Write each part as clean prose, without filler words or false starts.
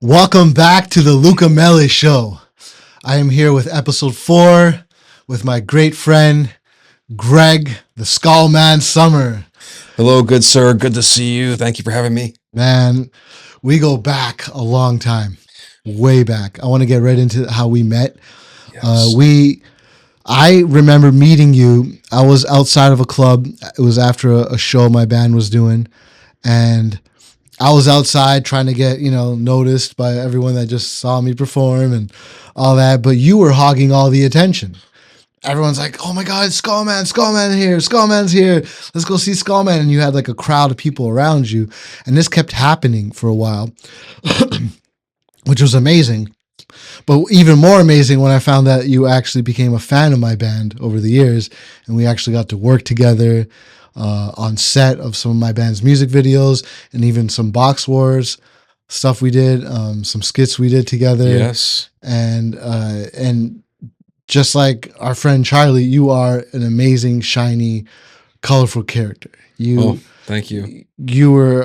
Welcome back to the Luca Mele Show. I am here with episode 4 with my great friend, Greg, the Skull Man Sommer. Hello, good sir. Good to see you. Thank you for having me. Man, we go back a long time, way back. I want to get right into how we met. Yes. I remember meeting you. I was outside of a club. It was after a show my band was doing, and I was outside trying to get, noticed by everyone that just saw me perform and all that. But you were hogging all the attention. Everyone's like, oh my God, Skullman's here, Skullman's here. Let's go see Skullman. And you had like a crowd of people around you. And this kept happening for a while, which was amazing. But even more amazing when I found that you actually became a fan of my band over the years. And we actually got to work together on set of some of my band's music videos and even some Box Wars stuff we did, some skits we did together. Yes. And just like our friend Charlie, you are an amazing, shiny, colorful character. Thank you. You were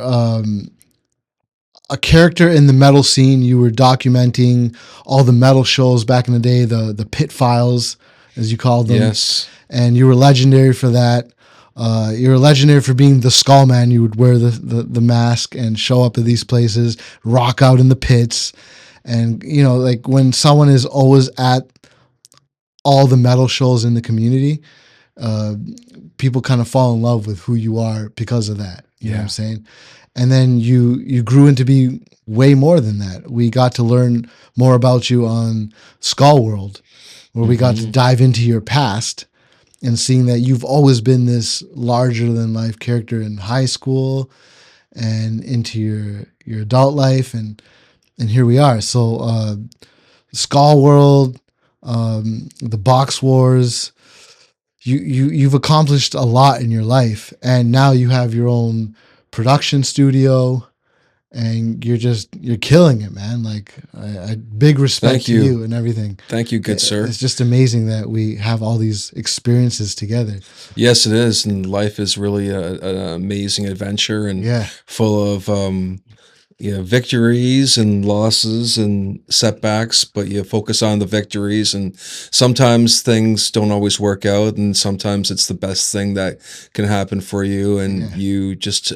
a character in the metal scene. You were documenting all the metal shows back in the day, the pit files, as you called them. Yes. And you were legendary for that. You're legendary for being the Skull Man. You would wear the mask and show up at these places, rock out in the pits. And, like when someone is always at all the metal shows in the community, people kind of fall in love with who you are because of that. You know what I'm saying? And then you grew into be way more than that. We got to learn more about you on Skull World, where we got to dive into your past and seeing that you've always been this larger than life character in high school and into your adult life. And here we are. So, Skull World, the Box Wars, you've accomplished a lot in your life, and now you have your own production studio, and you're killing it, man. Like, I big respect to you and everything. Thank you, good sir. It's just amazing that we have all these experiences together. Yes, it is, and life is really an amazing adventure and full of victories and losses and setbacks, but you focus on the victories, and sometimes things don't always work out, and sometimes it's the best thing that can happen for you, and you just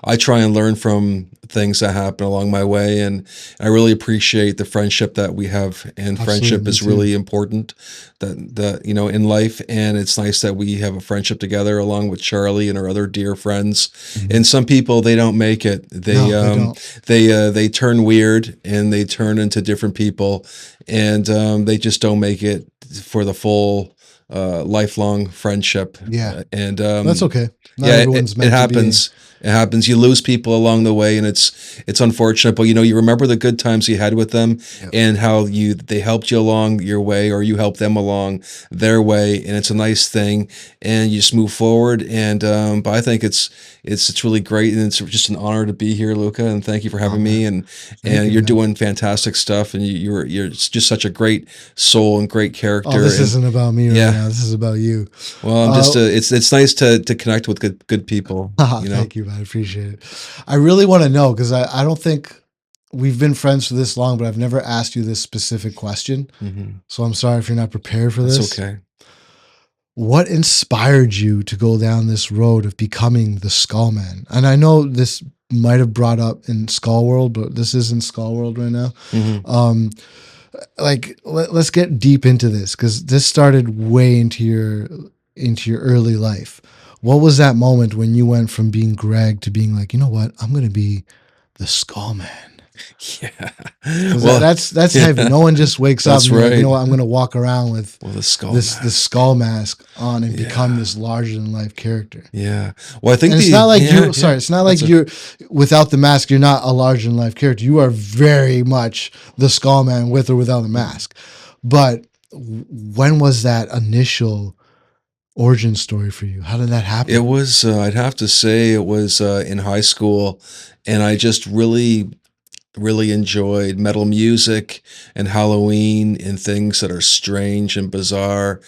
I try and learn from things that happen along my way, and I really appreciate the friendship that we have, and friendship is really important that in life, and it's nice that we have a friendship together along with Charlie and our other dear friends. And some people, they don't make it. They turn weird and they turn into different people, and they just don't make it for the full lifelong friendship. And that's okay. Not everyone's meant it happens. It happens. You lose people along the way, and it's unfortunate. But you remember the good times you had with them, and how they helped you along your way, or you helped them along their way, and it's a nice thing. And you just move forward. And but I think it's really great, and it's just an honor to be here, Luca. And thank you for having me. And you're doing fantastic stuff, and you're just such a great soul and great character. Oh, this isn't about me right now. This is about you. Well, I'm just it's nice to connect with good people. Thank you. I appreciate it. I really want to know, because I don't think we've been friends for this long, but I've never asked you this specific question. So I'm sorry if you're not prepared for this. It's okay. What inspired you to go down this road of becoming the Skull Man? And I know this might have brought up in Skull World, but this isn't Skull World right now. Let's get deep into this, because this started way into your early life. What was that moment when you went from being Greg to being like, you know what, I'm going to be the Skull Man? Yeah. Well, that's heavy. No one just wakes up and right. like, you know what, I'm going to walk around with the skull the skull mask on and become this larger than life character. Yeah. Well, I think it's not like it's not like you're without the mask, you're not a larger than life character. You are very much the Skull Man with or without the mask. But when was that initial origin story for you? How did that happen? It was, I'd have to say it was in high school, and I just really really enjoyed metal music and Halloween and things that are strange and bizarre.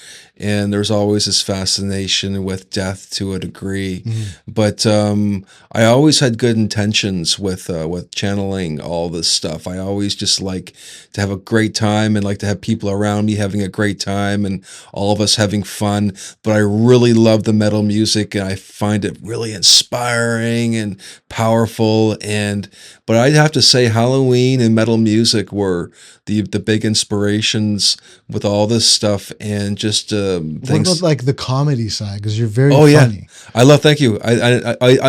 And there's always this fascination with death to a degree. Mhm. But I always had good intentions with channeling all this stuff. I always just like to have a great time and like to have people around me having a great time and all of us having fun. But I really love the metal music and I find it really inspiring and powerful. And but I'd have to say Halloween and metal music were the big inspirations with all this stuff and just What about things. like the comedy side? Because you're very Oh yeah, funny. I love. Thank you.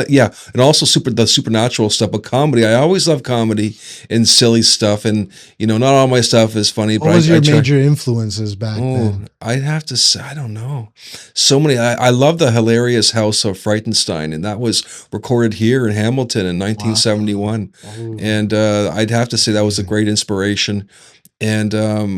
Yeah, and also the supernatural stuff. But comedy, I always love comedy and silly stuff. And not all my stuff is funny, What but was I your try. major influences back Oh, then? I'd have to say, I don't know. So many. I love the hilarious House of Frightenstein, and that was recorded here in Hamilton in Wow. 1971. Oh, And I'd have to that's say that was a amazing. great inspiration. And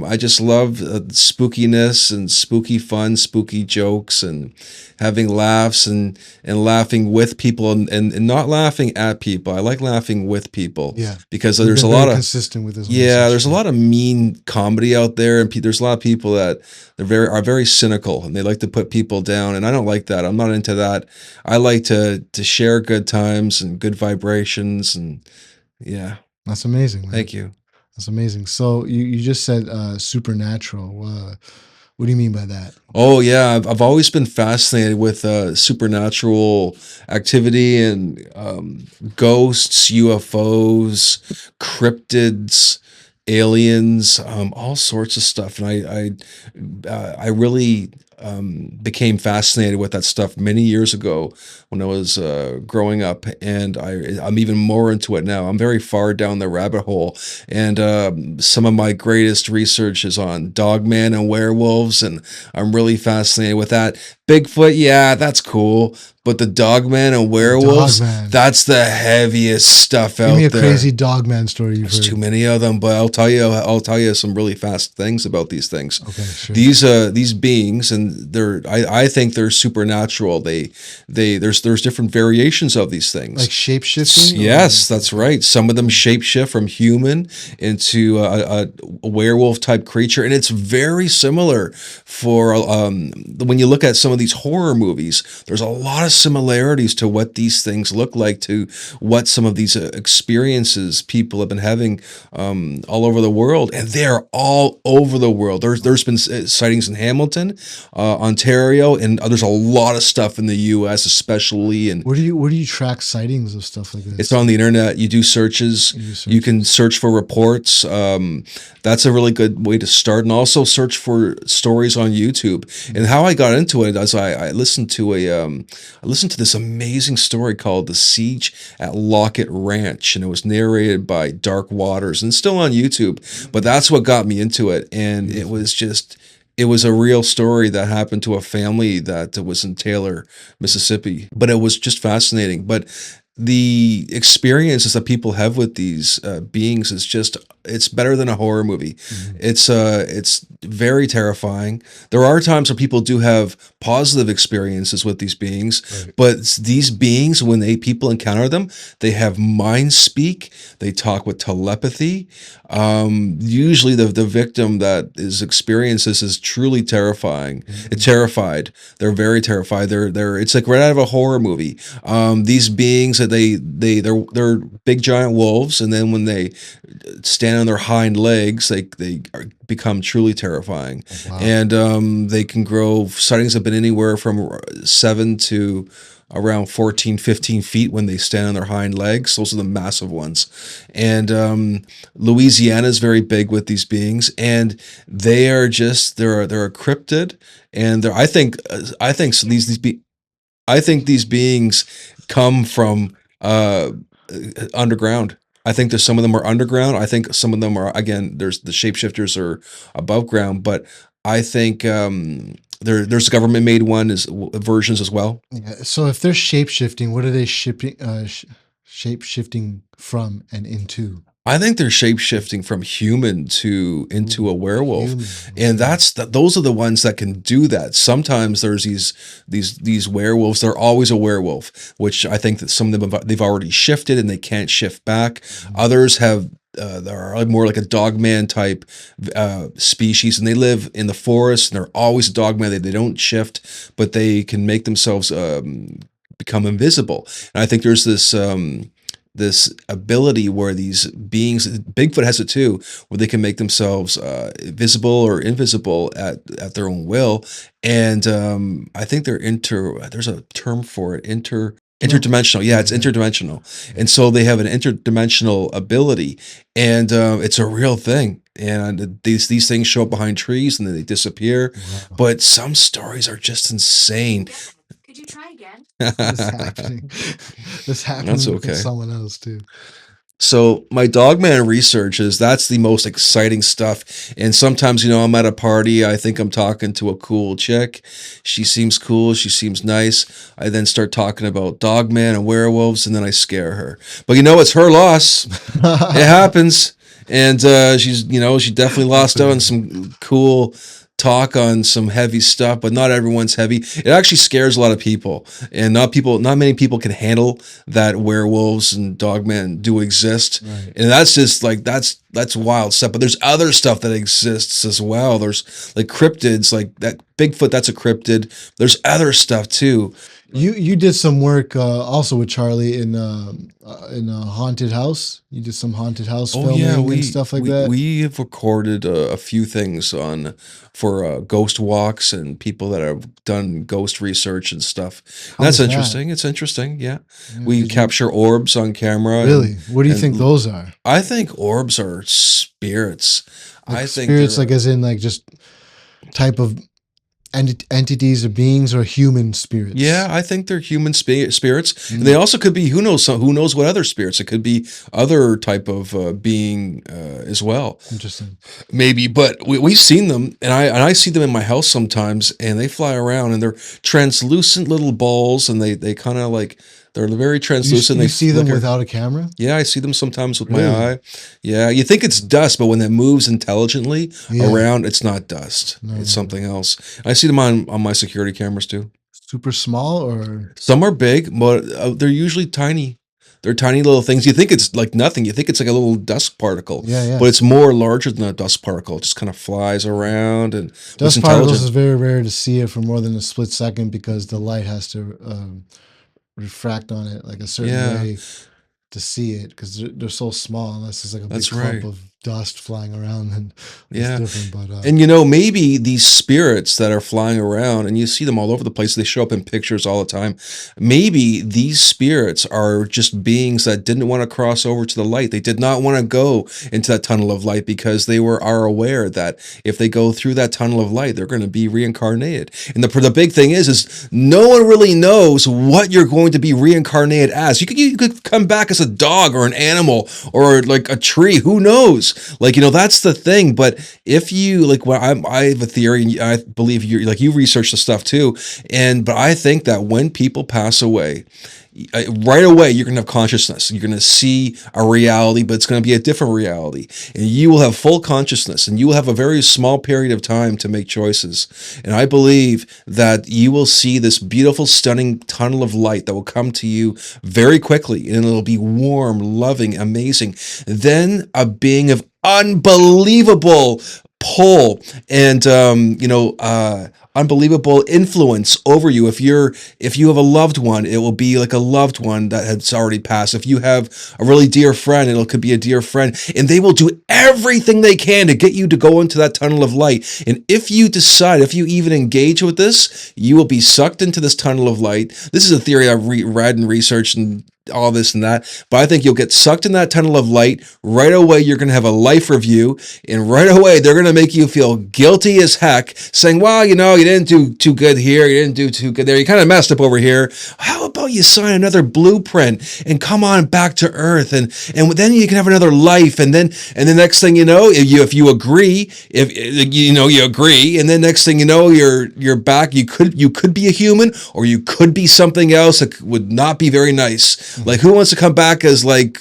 I just love spookiness and spooky fun, spooky jokes, and having laughs and laughing with people and not laughing at people. I like laughing with people Yeah. because You've there's a been lot very of consistent with this yeah, message. there's a lot of mean comedy out there, and there's a lot of people that are very cynical, and they like to put people down, and I don't like that. I'm not into that. I like to share good times and good vibrations, and yeah. That's amazing, man. Thank you. That's amazing. So you just said supernatural. What do you mean by that? Oh yeah, I've always been fascinated with supernatural activity and ghosts, UFOs, cryptids, aliens, all sorts of stuff. And I really became fascinated with that stuff many years ago when I was growing up, and I'm even more into it now. I'm very far down the rabbit hole, and some of my greatest research is on dogman and werewolves, and I'm really fascinated with that. Bigfoot, yeah, that's cool, but the dogman and The dog werewolves, man. that's the heaviest stuff Give me out a there. crazy dog man story you've There's too heard. many of them, but I'll tell you some really fast things about these things. Okay, sure. These beings, and I think they're supernatural. There's different variations of these Like things. shape shifting or Yes, that's okay. right. Some of them shapeshift from human into a werewolf type creature, and it's very similar. For when you look at some of these horror movies, there's a lot of similarities to what these things look like, to what some of these experiences people have been having all over the world, and they're all over the world. There's been sightings in Hamilton, Ontario, and there's a lot of stuff in the U.S. especially, and Where do you track sightings of stuff like it's this? on the internet. You do searches. You do You can searches. search for reports. That's a really good way to start, and also search for stories on YouTube. And how I got into it is I listened to I listened to this amazing story called "The Siege at Lockett Ranch," and it was narrated by Dark Waters, and it's still on YouTube. But that's what got me into it, and it Beautiful. was just. It was a real story that happened to a family that was in Taylor, Mississippi. But it was just fascinating. But the experiences that people have with these beings is just it's better than a horror movie. Mhm. It's very terrifying. There are times where people do have positive experiences with these beings, Right. but these beings, when they people encounter them, they have mind speak. They talk with telepathy. Usually, the victim that is experienced this is truly terrifying. Mhm. Terrified. They're very terrified. They're it's like right out of a horror movie. These beings that they're big giant wolves, and then when they stand on their hind legs, become truly terrifying, Oh, wow. and they can grow. Sightings have been anywhere from 7 to around 14, 15 feet when they stand on their hind legs. Those are the massive ones. And Louisiana is very big with these beings, and they're a cryptid, and I think so I think these beings come from underground. I think there's some of them are underground. I think some of them are again. There's the shapeshifters are above ground, but I think there's government made versions as well. Yeah. So if they're shape shifting, what are they shape shifting from and into? I think they're shape shifting from human to into a Ooh, werewolf, human. and Okay. those are the ones that can do that. Sometimes there's these werewolves. They're always a werewolf, which I think that some of them they've already shifted and they can't shift back. Mhm. Others have that are more like a dogman type species, and they live in the forest, and they're always a dogman. They don't shift, but they can make themselves become invisible. And I think there's this ability where these beings, Bigfoot has it too, where they can make themselves visible or invisible at their own will. And I think there's a term for it, interdimensional. Yeah, it's interdimensional. And so they have an interdimensional ability, and it's a real thing. And these things show up behind trees and then they disappear. Wow. But some stories are just insane. Could you try again? This happening. This happening That's with okay. someone else too. So my dogman research that's the most exciting stuff. And sometimes, I'm at a party, I think I'm talking to a cool chick. She seems cool, she seems nice. I then start talking about dogman and werewolves, and then I scare her. But it's her loss. It happens. And she definitely lost out on some cool talk on some heavy stuff, but not everyone's heavy. It actually scares a lot of people, and not many people can handle that werewolves and dogmen do exist. Right. And that's just like that's wild stuff. But there's other stuff that exists as well. There's like cryptids, like that Bigfoot. That's a cryptid. There's other stuff too. You did some work also with Charlie in a haunted house. You did some haunted house filming and stuff like that. We have recorded a few things for ghost walks and people that have done ghost research and stuff. And that's interesting. It's interesting. Yeah, we capture orbs on camera. Really? What do you think those are? I think orbs are spirits. Like I think spirits, like as in like just type of entities or beings, or human spirits. Yeah, I think they're human spirits. And they also could be who knows what other spirits. It could be other type of being as well. Interesting. Maybe, but we've seen them, and I see them in my house sometimes, and they fly around, and they're translucent little balls, and they kind of like. They're very translucent. You see them without a camera? Yeah, I see them sometimes with my eye. Yeah, you think it's dust, but when it moves intelligently around, it's not dust. It's something else. I see them on my security cameras too. Super small, or some are big, but they're usually tiny. They're tiny little things. You think it's like nothing. You think it's like a little dust particle. Yeah. But it's more larger than a dust particle. It just kind of flies around. And dust particles is very rare to see it for more than a split second, because the light has to refract on it like a certain way to see it, because they're so small. Unless it's like a big clump of dust flying around, and it's different. But and maybe these spirits that are flying around, and you see them all over the place, they show up in pictures all the time. Maybe these spirits are just beings that didn't want to cross over to the light. They did not want to go into that tunnel of light, because they are aware that if they go through that tunnel of light, they're going to be reincarnated. And the big thing is no one really knows what you're going to be reincarnated as. You could come back as a dog or an animal or like a tree. Who knows? Like, that's the thing. But if you like, I have a theory, and I believe you research the stuff too. But I think that when people pass away, right away, you're going to have consciousness. You're going to see a reality, but it's going to be a different reality. And you will have full consciousness, and you will have a very small period of time to make choices. And I believe that you will see this beautiful, stunning tunnel of light that will come to you very quickly, and it'll be warm, loving, amazing. Then a being of unbelievable pull and unbelievable influence over you. If you have a loved one, it will be like a loved one that has already passed. If you have a really dear friend, it could be a dear friend, and they will do everything they can to get you to go into that tunnel of light. And if you even engage with this, you will be sucked into this tunnel of light. This is a theory I've read and researched and all this and that, but I think you'll get sucked in that tunnel of light. Right away, you're going to have a life review, and right away, they're going to make you feel guilty as heck, saying, well, you didn't do too good here, you didn't do too good there, you kind of messed up over here. How about you sign another blueprint and come on back to Earth, and then you can have another life, and then the next thing you know, if you agree, you agree, and then next thing you know, you're back. You could be a human, or you could be something else that would not be very nice. Like, who wants to come back as like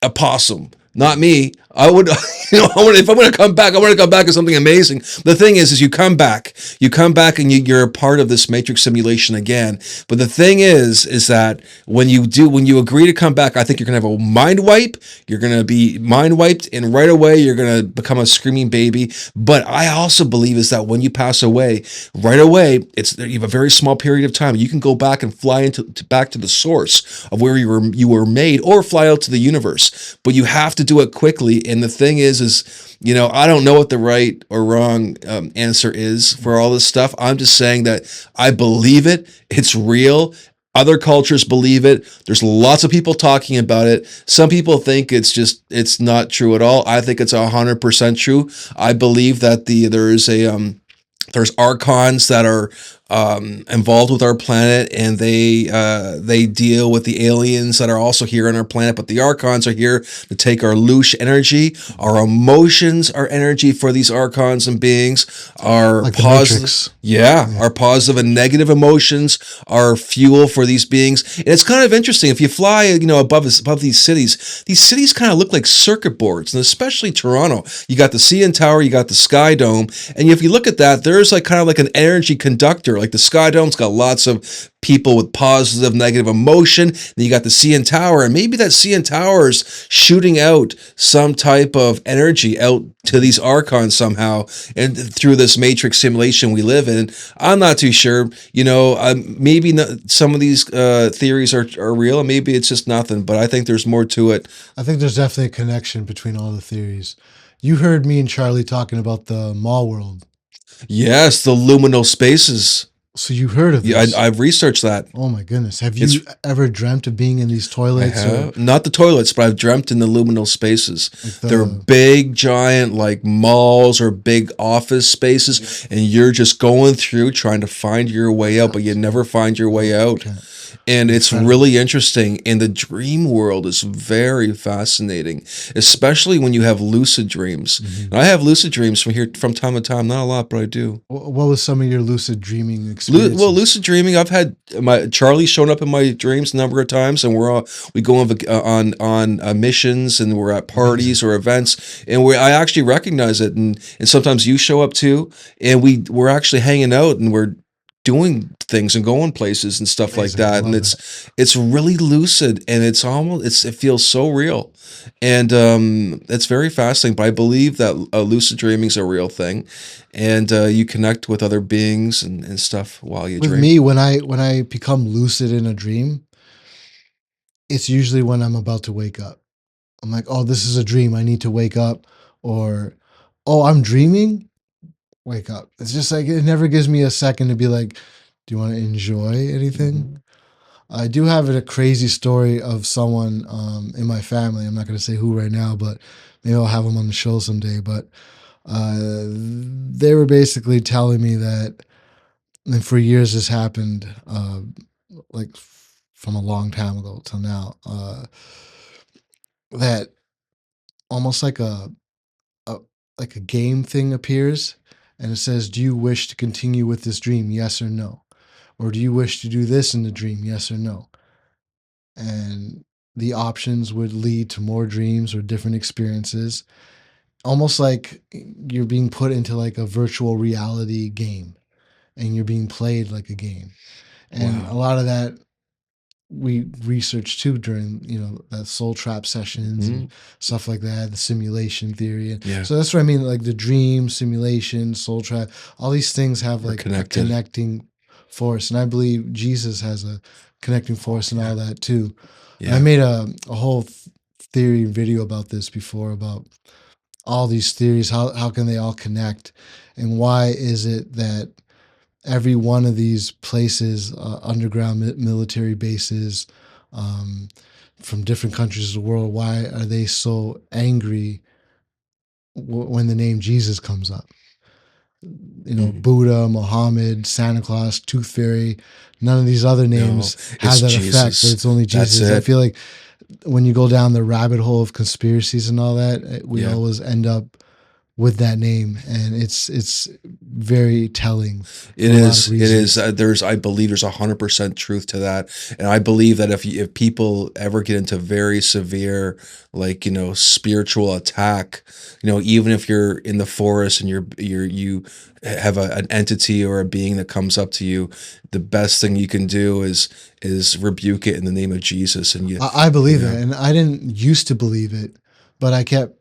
a possum? Not me. I would, if I'm going to come back, I want to come back as something amazing. The thing is you come back, and you're a part of this matrix simulation again. But the thing is that when you agree to come back, I think you're going to have a mind wipe. You're going to be mind wiped, and right away you're going to become a screaming baby. But I also believe is that when you pass away, right away, you have a very small period of time. You can go back and fly back to the source of where you were made, or fly out to the universe. But you have to do it quickly. And the thing is, I don't know what the right or wrong answer is for all this stuff. I'm just saying that I believe it. It's real. Other cultures believe it. There's lots of people talking about it. Some people think it's not true at all. I think it's 100% true. I believe that there's archons that are involved with our planet, and they deal with the aliens that are also here on our planet. But the archons are here to take our louche energy, our emotions, our energy for these archons and beings, our Like the positive, Matrix. our positive and negative emotions are fuel for these beings. And it's kind of interesting if you fly, above these cities kind of look like circuit boards, and especially Toronto. You got the CN Tower, you got the Sky Dome, and if you look at that, there's like kind of like an energy conductor. Like the Sky Dome's got lots of people with positive, negative emotion. Then you got the CN Tower, and maybe that CN Tower is shooting out some type of energy out to these archons somehow, and through this matrix simulation we live in. I'm not too sure. Maybe some of these theories are real, and maybe it's just nothing. But I think there's more to it. I think there's definitely a connection between all the theories. You heard me and Charlie talking about the mall world. Yes, the liminal spaces. So you heard of Yeah, this? I've researched that. Oh my goodness. Have you ever dreamt of being in these toilets? Not the toilets, but I've dreamt in the liminal spaces. Like They're big, giant, like malls or big office spaces, and you're just going through trying to find your way out, but you never find your way out. And it's really interesting. And the dream world is very fascinating, especially when you have lucid dreams. And I have lucid dreams from time to time. Not a lot, but I do. What was some of your lucid dreaming experiences? Well, lucid dreaming, I've had Charlie shown up in my dreams a number of times, and we go on missions, and we're at parties or events, and I actually recognize it, and sometimes you show up too, and we're actually hanging out, and we're doing things and going places and stuff like that, and it's really lucid, and it feels so real, and it's very fascinating. But I believe that lucid dreaming is a real thing, and you connect with other beings and stuff while you dream. With me, when I become lucid in a dream, it's usually when I'm about to wake up. I'm like, oh, this is a dream. I need to wake up, or oh, I'm dreaming. Wake up. It's just like it never gives me a second to be like, do you want to enjoy anything? I do have a crazy story of someone in my family. I'm not going to say who right now, but maybe I'll have them on the show someday. But they were basically telling me that, and for years this happened, like from a long time ago till now, that almost like a like a game thing appears, and it says, do you wish to continue with this dream, yes or no? Or do you wish to do this in the dream, yes or no? And the options would lead to more dreams or different experiences, almost like you're being put into like a virtual reality game, and you're being played like a game. And a lot of that we researched too during that soul trap sessions and stuff like that, the simulation theory. And so that's what I mean, like the dream, simulation, soul trap, all these things have like a connecting force, and I believe Jesus has a connecting force and all that too. I made a whole theory video about this before, about all these theories, how can they all connect, and why is it that every one of these places, underground military bases, from different countries of the world, why are they so angry when the name Jesus comes up? Buddha, Muhammad, Santa Claus, Tooth Fairy, none of these other names have that effect, but it's only Jesus. I feel like when you go down the rabbit hole of conspiracies and all that, we always end up with that name, and it's very telling It for a lot of is. It is. reasons. There's. I believe there's 100% truth to that, and I believe that if people ever get into very severe, like spiritual attack, even if you're in the forest and you have an entity or a being that comes up to you, the best thing you can do is rebuke it in the name of Jesus, and I believe it, yeah. and I didn't used to believe it, but I kept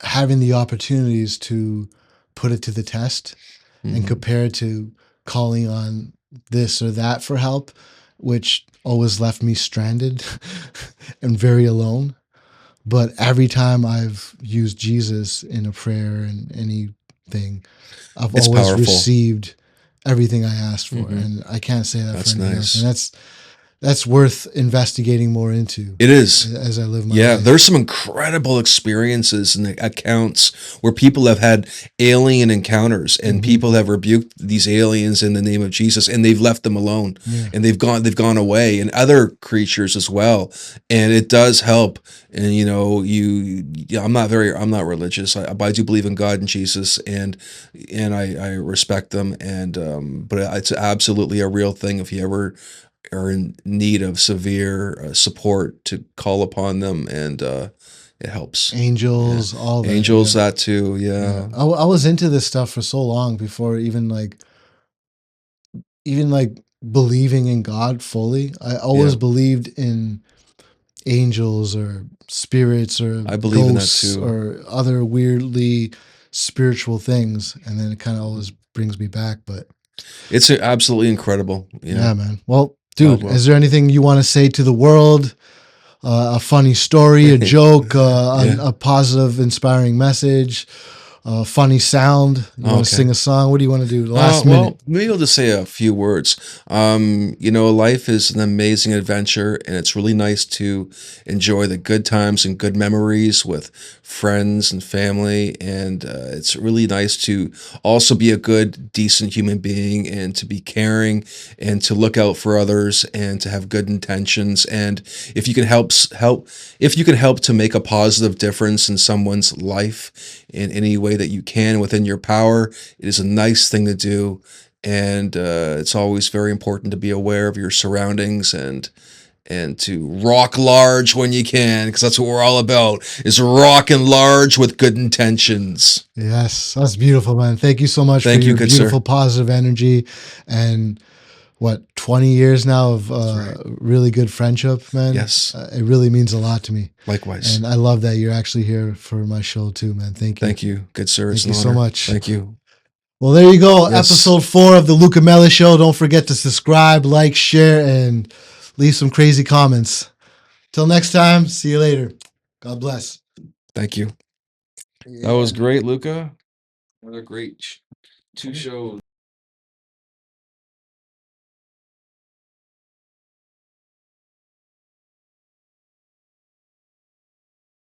having the opportunities to put it to the test and Hmm. compare it to calling on this or that for help, which always left me stranded and very alone. But every time I've used Jesus in a prayer and anything, I've It's always powerful. received everything I asked for. Hmm. And I can't say that for That's anything else. And nice. that's worth investigating more into It is. as I live my Yeah, life. there's some incredible experiences and accounts where people have had alien encounters and Hmm. people have rebuked these aliens in the name of Jesus and they've left them alone Yeah. and they've gone away, and other creatures as well. And it does help. And yeah, I'm not religious. But I do believe in God and Jesus, and I respect them, and but it's absolutely a real thing if you ever are in need of severe support, to call upon them, and it helps. Yeah, Angels, all that. angels, Yeah. that too. Yeah. Yeah, I was into this stuff for so long before even like believing in God fully. I yeah, always believed in angels or spirits or I believe in that ghosts too. or other weirdly spiritual things, and then it kind of always brings me back. But It's absolutely incredible. Yeah. yeah, man. Well, Oh dude, well. is there anything you want to say to the world? A funny story, a joke, Yeah. a positive, inspiring message, a funny sound. You Oh, want to okay. sing a song? What do you want to do? The last minute. Well, maybe I'll just say a few words. Life is an amazing adventure, and it's really nice to enjoy the good times and good memories with friends and family. And it's really nice to also be a good, decent human being, and to be caring, and to look out for others, and to have good intentions. And if you can if you can help to make a positive difference in someone's life in any way that you can within your power, it is a nice thing to do, and it's always very important to be aware of your surroundings, and to rock large when you can, because that's what we're all about, is rocking large with good intentions. Yes, that's beautiful, man. Thank you so much for Thank you, your good sir. beautiful, positive energy and what 20 years now of That's right. really good friendship, man. Yes, It really means a lot to me, likewise. and I love that you're actually here for my show too, man. Thank you, Thank you, good sir. It's thank an you so honor. much. Thank you. Well, there you go, Yes. episode 4 of the Luca Mele Show. Don't forget to subscribe, like, share, and leave some crazy comments. Till next time, see you later. God bless. Thank you. That Yeah. was great, Luca. Another great 2 shows.